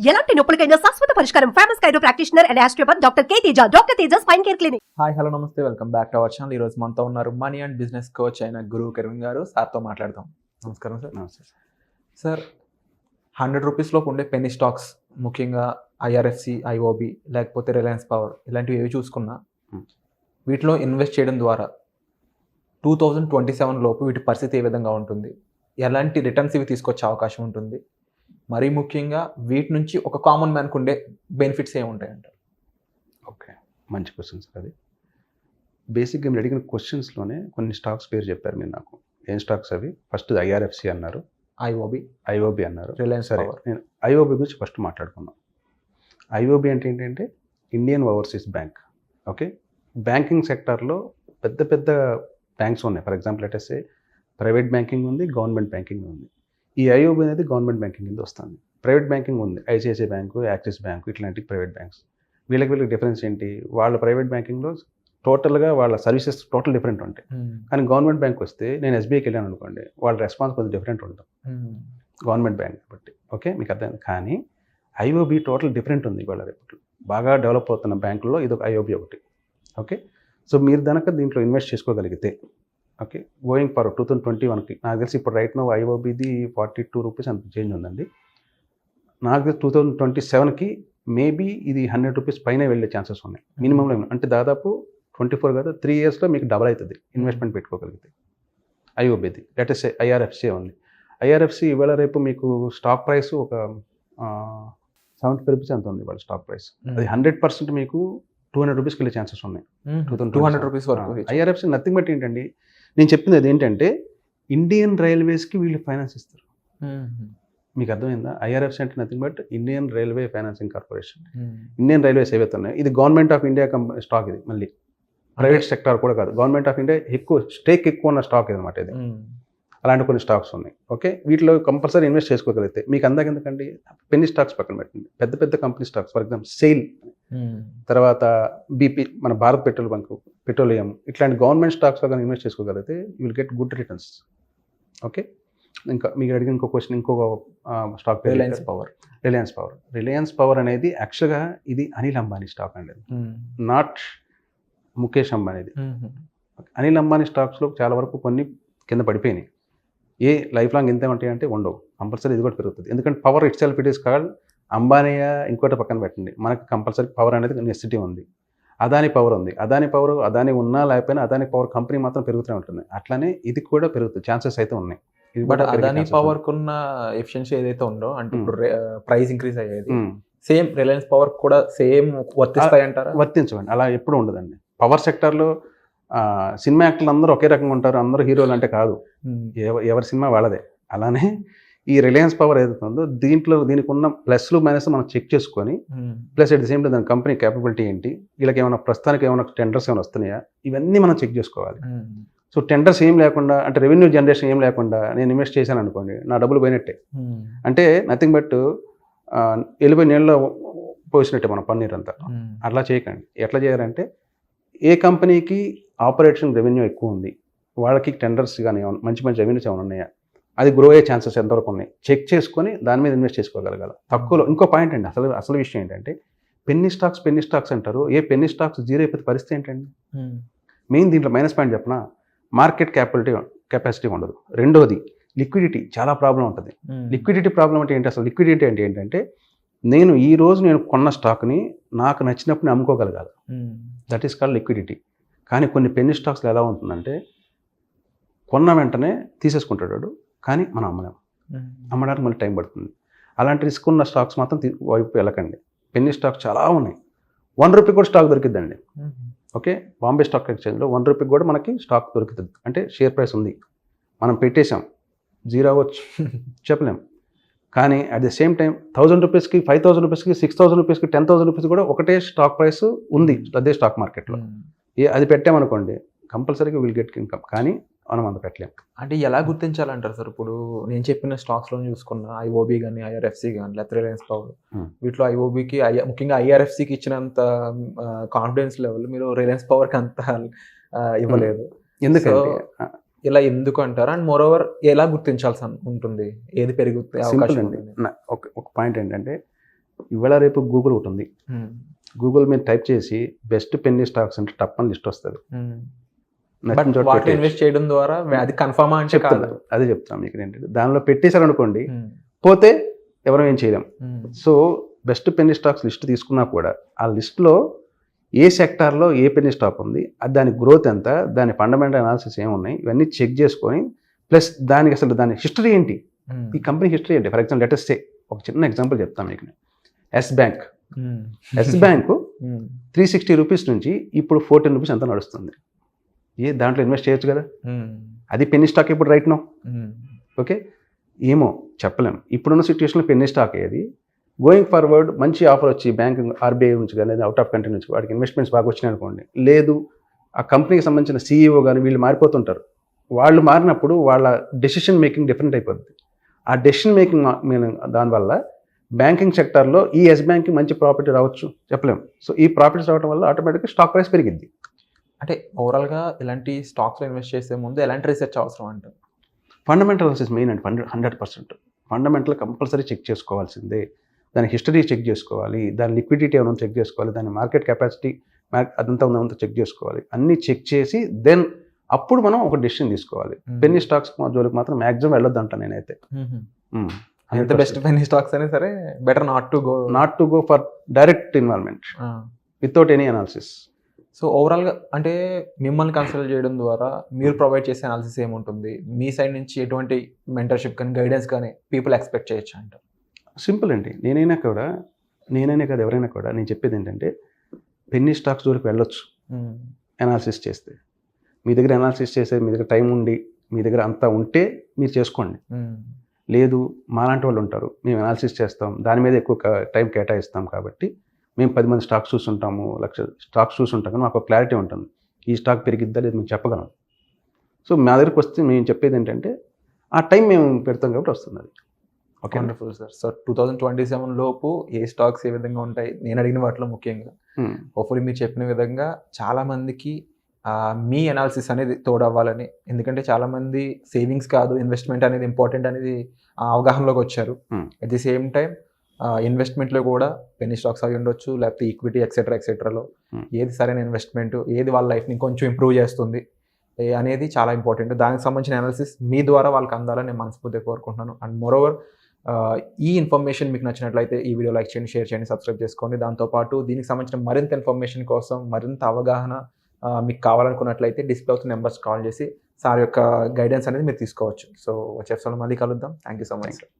ఎలాంటి నొప్పులకైనా శాశ్వత పరిష్కారం famous chiro practitioner and osteopathy doctor K Teja doctor Teja spine care clinic. Hi hello నమస్తే, welcome back to our channel. ఈరోజు మనతో ఉన్నారు మనీ అండ్ బిజినెస్ కోచ్ అయిన గురువు కిరణ్ గారు. సార్తో మాట్లాడదాం. నమస్కారం సార్. నమస్తే సార్, 100 రూపీస్లోపు ఉండే పెన్నీ స్టాక్స్, ముఖ్యంగా ఐఆర్ఎఫ్సి, ఐఓబి, లేకపోతే రిలయన్స్ పవర్, ఇలాంటివి ఏవి చూసుకున్నా వీటిలో ఇన్వెస్ట్ చేయడం ద్వారా 2027 లోపు వీటి పరిస్థితి ఏ విధంగా ఉంటుంది, ఎలాంటి రిటర్న్స్ ఇవి తీసుకొచ్చే అవకాశం ఉంటుంది, మరీ ముఖ్యంగా వీటి నుంచి ఒక కామన్ మ్యాన్కు ఉండే బెనిఫిట్స్ ఏముంటాయంటారు? ఓకే, మంచి క్వశ్చన్ సార్. అది బేసిక్గా మీరు అడిగిన క్వశ్చన్స్లోనే కొన్ని స్టాక్స్ పేరు చెప్పారు మీరు నాకు. ఏం స్టాక్స్ అవి? ఫస్ట్ ఐఆర్ఎఫ్సి అన్నారు, ఐఓబి అన్నారు, రిలయన్స్ సరే. పవర్. నేను ఐఓబి గురించి ఫస్ట్ మాట్లాడుకున్నాం. ఐఓబి అంటే ఏంటంటే Indian overseas bank. Okay, banking సెక్టార్లో పెద్ద పెద్ద బ్యాంక్స్ ఉన్నాయి. For example let's private banking ఉంది, గవర్నమెంట్ బ్యాంకింగ్ ఉంది. ఈ ఐఓబి అనేది గవర్నమెంట్ బ్యాంకింగ్ కింద వస్తుంది. ప్రైవేట్ బ్యాంకింగ్ ఉంది, ఐసిఐసిఐ బ్యాంకు, యాక్సిస్ బ్యాంకు, ఇట్లాంటి ప్రైవేట్ బ్యాంక్స్. వీళ్ళకి డిఫరెన్స్ ఏంటి? వాళ్ళ ప్రైవేట్ బ్యాంకింగ్లో టోటల్గా వాళ్ళ సర్వీసెస్ టోటల్ డిఫరెంట్ ఉంటాయి. కానీ గవర్నమెంట్ బ్యాంక్ వస్తే నేను ఎస్బీఐకి వెళ్ళాను అనుకోండి, వాళ్ళ రెస్పాన్స్ కొంచెం డిఫరెంట్ ఉంటుంది గవర్నమెంట్ బ్యాంక్ బట్టి. ఓకే, మీకు అర్థం. కానీ ఐఓబి టోటల్ డిఫరెంట్ ఉంది. వాళ్ళ రేపట్లో బాగా డెవలప్ అవుతున్న బ్యాంకుల్లో ఇది ఒక ఐఓబి ఒకటి. ఓకే, సో మీరు కనుక దీంట్లో ఇన్వెస్ట్ చేసుకోగలిగితే, ఓకే, గోయింగ్ ఫర్ 2021కి నాకు తెలిసి ఇప్పుడు రైట్ నో ఐఓబిది 42 రూపీస్ అంత చేంజ్ ఉందండి. నాకు తెలిసి 2027కి మేబీ ఇది 100 రూపీస్ పైన వెళ్ళే ఛాన్సెస్ ఉన్నాయి మినిమంలో. అంటే దాదాపు 24 కదా, 3 ఇయర్స్లో మీకు డబల్ అవుతుంది ఇన్వెస్ట్మెంట్ పెట్టుకోగలిగితే. ఐఓబిది లెట్స్ సే ఐఆర్ఎఫ్సి ఉంది. ఐఆర్ఎఫ్సి ఇవాళ రేపు మీకు స్టాక్ ప్రైస్ ఒక 75 రూపీస్ అంత ఉంది వాళ్ళ స్టాక్ ప్రైస్. అది 100% మీకు 200 రూపీస్కి వెళ్ళే ఛాన్సెస్ ఉన్నాయి. 200 రూపీస్ వరకు. ఐఆర్ఎఫ్సి నథింగ్ బట్ ఏంటండి, నేను చెప్పింది అది ఏంటంటే ఇండియన్ రైల్వేస్కి వీళ్ళు ఫైనాన్స్ ఇస్తారు. మీకు అర్థమైందా? ఐఆర్ఎఫ్సి అంటే nothing but Indian railway financing corporation. Indian railways ఏవైతే ఉన్నాయో ఇది గవర్నమెంట్ ఆఫ్ ఇండియా స్టాక్. ఇది మళ్ళీ ప్రైవేట్ సెక్టార్ కూడా కాదు, గవర్నమెంట్ ఆఫ్ ఇండియా స్టేక్ ఎక్కువ ఉన్న స్టాక్ ఇది అనమాట. ఇది అలాంటి కొన్ని స్టాక్స్ ఉన్నాయి. ఓకే, వీటిలో కంపల్సరీ ఇన్వెస్ట్ చేసుకోగలిగితే మీకు అందాక ఎందుకండి పెన్నీ స్టాక్స్ పక్కన పెట్టండి, పెద్ద పెద్ద company stocks, for example SAIL, తర్వాత బీపీ, మన భారత్ పెట్రోలియం, ఇట్లాంటి గవర్నమెంట్ స్టాక్స్లో కానీ ఇన్వెస్ట్ చేసుకోగలిగితే you will get good returns. Okay, ఇంకా మీకు అడిగిన ఇంకో క్వశ్చన్, ఇంకొక స్టాక్ పేరు రిలయన్స్ పవర్ అనేది యాక్చువల్గా ఇది అనిల్ అంబానీ స్టాక్ అండి, నాట్ ముఖేష్ అంబానీది. అనిల్ అంబానీ స్టాక్స్లో చాలా వరకు కొన్ని కింద పడిపోయినాయి. ఏ లైఫ్ లాంగ్ ఎంత ఉంటాయి అంటే ఉండవు, కంపల్సరీ ఇది కూడా పెరుగుతుంది. ఎందుకంటే power it self it is called Ambani. ఇంకోటి పక్కన పెట్టండి, మనకి కంపల్సరీ పవర్ అనేది నెసెసిటీ ఉంది. అదాని పవర్ ఉంది, అదాని ఉన్నా లేకపోయినా అదాని పవర్ కంపెనీ మాత్రం పెరుగుతూనే ఉంటుంది. అట్లానే ఇది కూడా పెరుగుతుంది, ఛాన్సెస్ అయితే ఉన్నాయి. బట్ అదాని పవర్ కున్న ఎఫిషియన్సీ ఏదైతే ఉందో, అంటే ఇప్పుడు ప్రైస్ ఇంక్రీజ్ అయ్యేది, సేమ్ రిలయన్స్ పవర్ కూడా సేమ్ వర్తిస్తాయి అంటారా? వర్తించవండి, అలా ఎప్పుడు ఉండదండి. పవర్ సెక్టార్లో సినిమా యాక్టర్లు అందరూ ఒకే రకంగా ఉంటారు, అందరూ హీరోలు అంటే కాదు, ఎవరి సినిమా వాళ్ళదే. అలానే ఈ రిలయన్స్ పవర్ ఏదైతే ఉందో దీనికి ఉన్న ప్లస్లు మైనస్ మనం చెక్ చేసుకొని, plus at the same time దాని కంపెనీ క్యాపబిలిటీ ఏంటి, వీళ్ళకి ఏమైనా ప్రస్తుతానికి ఏమైనా టెండర్స్ ఏమైనా వస్తున్నాయా, ఇవన్నీ మనం చెక్ చేసుకోవాలి. సో టెండర్స్ ఏం లేకుండా, అంటే రెవెన్యూ జనరేషన్ ఏం లేకుండా నేను ఇన్వెస్ట్ చేశాను అనుకోండి, నా డబ్బులు పోయినట్టే. అంటే నథింగ్ బట్ వెళ్ళిపోయి నీళ్ళలో పోసినట్టే మన పన్నీర్ అంతా. అట్లా చేయకండి. ఎట్లా చేయాలంటే ఏ కంపెనీకి ఆపరేషన్ రెవెన్యూ ఎక్కువ ఉంది, వాళ్ళకి టెండర్స్ కానీ మంచి మంచి రెవెన్యూస్ ఏమైనా ఉన్నాయా, అది గ్రో అయ్యే ఛాన్సెస్ ఎంతవరకు ఉన్నాయి చెక్ చేసుకొని దాని మీద ఇన్వెస్ట్ చేసుకోగలగాలి తక్కువలో. ఇంకో పాయింట్ అండి, అసలు విషయం ఏంటంటే పెన్నీ స్టాక్స్ అంటారు. ఏ పెన్నీ స్టాక్స్ జీరో అయిపోతే పరిస్థితి ఏంటండి? మెయిన్ దీంట్లో మైనస్ పాయింట్ చెప్పనా, మార్కెట్ కెపాసిటీ ఉండదు. రెండోది లిక్విడిటీ చాలా ప్రాబ్లం ఉంటుంది. లిక్విడిటీ ప్రాబ్లం అంటే ఏంటి? అసలు లిక్విడిటీ అంటే ఏంటంటే నేను కొన్న స్టాక్ని నాకు నచ్చినప్పుడు అమ్ముకోగలగాలి. That is called liquidity. కానీ కొన్ని పెన్నీ స్టాక్స్లో ఎలా ఉంటుందంటే కొన్న వెంటనే తీసేసుకుంటాడు, కానీ మనం అమ్మలేము, అమ్మడానికి మళ్ళీ టైం పడుతుంది. అలాంటి రిస్క్ ఉన్న స్టాక్స్ మాత్రం వైపు వెళ్ళకండి. పెన్నీ స్టాక్స్ చాలా ఉన్నాయి. 1 రూపీ కూడా స్టాక్ దొరికిద్దండి. ఓకే, బాంబే స్టాక్ ఎక్స్చేంజ్లో 1 రూపీకి కూడా మనకి స్టాక్ దొరుకుతుంది. అంటే షేర్ ప్రైస్ ఉంది, మనం పెట్టేసాం, జీరో అవ్వచ్చు చెప్పలేం. కానీ అట్ ది సేమ్ టైం 1000 రూపీస్కి, 5000 రూపీస్కి, 6000 రూపీస్కి, 10,000 రూపీస్ కూడా ఒకటే స్టాక్ ప్రైస్ ఉంది అదే స్టాక్ మార్కెట్లో. అది పెట్టామనుకోండి కంపల్సరీగా విల్ గెట్ ఇన్కమ్, కానీ మనం అంత పెట్టలేం. అంటే ఎలా గుర్తించాలంటారు సార్? ఇప్పుడు నేను చెప్పిన స్టాక్స్లో చూసుకున్న ఐఓబి కానీ, ఐఆర్ఎఫ్సి కానీ, లేకపోతే రిలయన్స్ పవర్, వీటిలో ఐఓబికి ముఖ్యంగా ఐఆర్ఎఫ్సికి ఇచ్చినంత కాన్ఫిడెన్స్ లెవెల్ మీరు రిలయన్స్ పవర్కి అంత ఇవ్వలేదు. ఎందుకంటే ఇలా ఎందుకు అంటారు? అండ్ మోర్ ఓవర్ ఎలా గుర్తించాల్సి ఉంటుంది, ఏది పెరుగుతుంది అవకాశం? ఒక పాయింట్ ఏంటంటే ఇవాళ రేపు గూగుల్ ఒకటి ఉంది. గూగుల్ మీద టైప్ చేసి బెస్ట్ పెన్నీ స్టాక్స్ అంటే టప్ లిస్ట్ వస్తుంది. వాటిలో ఇన్వెస్ట్ చేయడం ద్వారా అది కన్ఫర్మ్ అని చెప్తాను, అదే చెప్తాను మీకు ఏంటంటే దానిలో పెట్టేశారనుకోండి పోతే ఎవరో ఏం చేయలేం. So best Penney stocks list తీసుకున్నా కూడా ఆ లిస్ట్లో ఏ సెక్టార్లో ఏ పెన్నీ స్టాక్ ఉంది, దాని గ్రోత్ ఎంత, దాని ఫండమెంటల్ అనాలిసిస్ ఏమున్నాయి, ఇవన్నీ చెక్ చేసుకొని ప్లస్ దానికి అసలు దాని హిస్టరీ ఏంటి, ఈ కంపెనీ హిస్టరీ ఏంటి. For example let us say ఒక చిన్న ఎగ్జాంపుల్ చెప్తాను మీకు. ఎస్ బ్యాంక్ 360 రూపీస్ నుంచి ఇప్పుడు 14 రూపీస్ ఎంత నడుస్తుంది. దాంట్లో ఇన్వెస్ట్ చేయొచ్చు కదా, అది పెన్నీ స్టాక్ ఇప్పుడు రైట్ నో. ఓకే, ఏమో చెప్పలేము ఇప్పుడున్న సిచ్యువేషన్లో పెన్నీ స్టాక్ ఏది. గోయింగ్ ఫార్వర్డ్ మంచి ఆఫర్ వచ్చి బ్యాంక్ ఆర్బీఐ నుంచి కానీ అవుట్ ఆఫ్ కంట్రీ నుంచి వాడికి ఇన్వెస్ట్మెంట్స్ బాగా వచ్చినాయి అనుకోండి, లేదు ఆ కంపెనీకి సంబంధించిన సీఈఓ కానీ వీళ్ళు మారిపోతుంటారు. వాళ్ళు మారినప్పుడు వాళ్ళ డెసిషన్ మేకింగ్ డిఫరెంట్ అయిపోద్ది. ఆ డెసిషన్ మేకింగ్ దానివల్ల బ్యాంకింగ్ సెక్టార్లో ఈ ఎస్ బ్యాంక్కి మంచి ప్రాఫిట్ రావచ్చు, చెప్పలేము. సో ఈ ప్రాఫిట్స్ రావడం వల్ల ఆటోమేటిక్గా స్టాక్ ప్రైస్ పెరిగిద్ది. అంటే ఓవరాల్గా ఇలాంటి స్టాక్స్లో ఇన్వెస్ట్ చేసే ముందు ఎలాంటి రీసెర్చ్ అవసరం అంటే ఫండమెంటల్ అనాలిసిస్ మెయిన్ అండి. 100% ఫండమెంటల్ కంపల్సరీ చెక్ చేసుకోవాల్సిందే. దాని హిస్టరీ చెక్ చేసుకోవాలి, దాని లిక్విడిటీ ఏమైనా చెక్ చేసుకోవాలి, దాని మార్కెట్ కెపాసిటీ అదంతా ఉందంతా చెక్ చేసుకోవాలి. అన్నీ చెక్ చేసి దెన్ అప్పుడు మనం ఒక డెసిషన్ తీసుకోవాలి. పెన్నీ స్టాక్స్ జోలికి మాత్రం మ్యాక్సిమం వెళ్ళొద్దు అంట నేనైతే. ఎంత బెస్ట్ పెన్నీ స్టాక్స్ అయినా సరే better not to go for direct involvement without any analysis. So ఓవరాల్గా అంటే మిమ్మల్ని కన్సల్ట్ చేయడం ద్వారా మీరు ప్రొవైడ్ చేసే అనాలిసిస్ ఏముంటుంది, మీ సైడ్ నుంచి ఎటువంటి మెంటర్షిప్ కానీ గైడెన్స్ కానీ పీపుల్ ఎక్స్పెక్ట్ చేయొచ్చు అంటారు? సింపుల్ అండి. నేనైనా కాదు ఎవరైనా కూడా నేను చెప్పేది ఏంటంటే పెన్నీ స్టాక్స్ జోలికి వెళ్ళొచ్చు అనాలిసిస్ చేస్తే. మీ దగ్గర అనాలిసిస్ చేసే మీ దగ్గర టైం ఉండి మీ దగ్గర అంతా ఉంటే మీరు చేసుకోండి. లేదు మాలాంటి వాళ్ళు ఉంటారు, మేము అనాలిసిస్ చేస్తాం, దాని మీద ఎక్కువ టైం కేటాయిస్తాం కాబట్టి మేము 10 మంది స్టాక్స్ చూసుంటాము, 1,00,000 స్టాక్స్ చూసుంటాం కానీ మాకు క్లారిటీ ఉంటుంది ఈ స్టాక్ పెరిగిద్దా లేదు మేము చెప్పగలం. సో మా దగ్గరికి వస్తే మేము చెప్పేది ఏంటంటే ఆ టైం మేము పెడతాం కాబట్టి వస్తుంది అది. Okay, wonderful sir. సో 2027 లోపు ఏ స్టాక్స్ ఏ విధంగా ఉంటాయి, నేను అడిగిన వాటిలో ముఖ్యంగా హోప్ఫుల్లీ మీరు చెప్పిన విధంగా చాలామందికి మీ అనాలిసిస్ అనేది తోడవ్వాలని, ఎందుకంటే చాలామంది సేవింగ్స్ కాదు ఇన్వెస్ట్మెంట్ అనేది ఇంపార్టెంట్ అనేది అవగాహనలోకి వచ్చారు. అట్ ది సేమ్ టైం ఇన్వెస్ట్మెంట్లో కూడా పెన్నీ స్టాక్స్ అవి ఉండొచ్చు, లేకపోతే ఈక్విటీ ఎక్సెట్రాలో ఏది సరైన ఇన్వెస్ట్మెంట్, ఏది వాళ్ళ లైఫ్ని కొంచెం ఇంప్రూవ్ చేస్తుంది అనేది చాలా ఇంపార్టెంట్. దానికి సంబంధించిన అనాలిసిస్ మీ ద్వారా వాళ్ళకి అందాలని నేను మనస్ఫూర్తిగా కోరుకుంటున్నాను. అండ్ మోరోవర్ ఈ ఇన్ఫర్మేషన్ మీకు నచ్చినట్లయితే ఈ వీడియో లైక్ చేయండి, షేర్ చేయండి, సబ్స్క్రైబ్ చేసుకోండి. దాంతోపాటు దీనికి సంబంధించిన మరింత ఇన్ఫర్మేషన్ కోసం మరింత అవగాహన మీకు కావాలనుకున్నట్లయితే డిస్ప్లే అవుతున్న నెంబర్స్ కాల్ చేసి సార్ యొక్క గైడెన్స్ అనేది మీరు తీసుకోవచ్చు. సో వచ్చే ఎపిసోడ్లో మళ్ళీ కలుద్దాం. Thank you so much sir.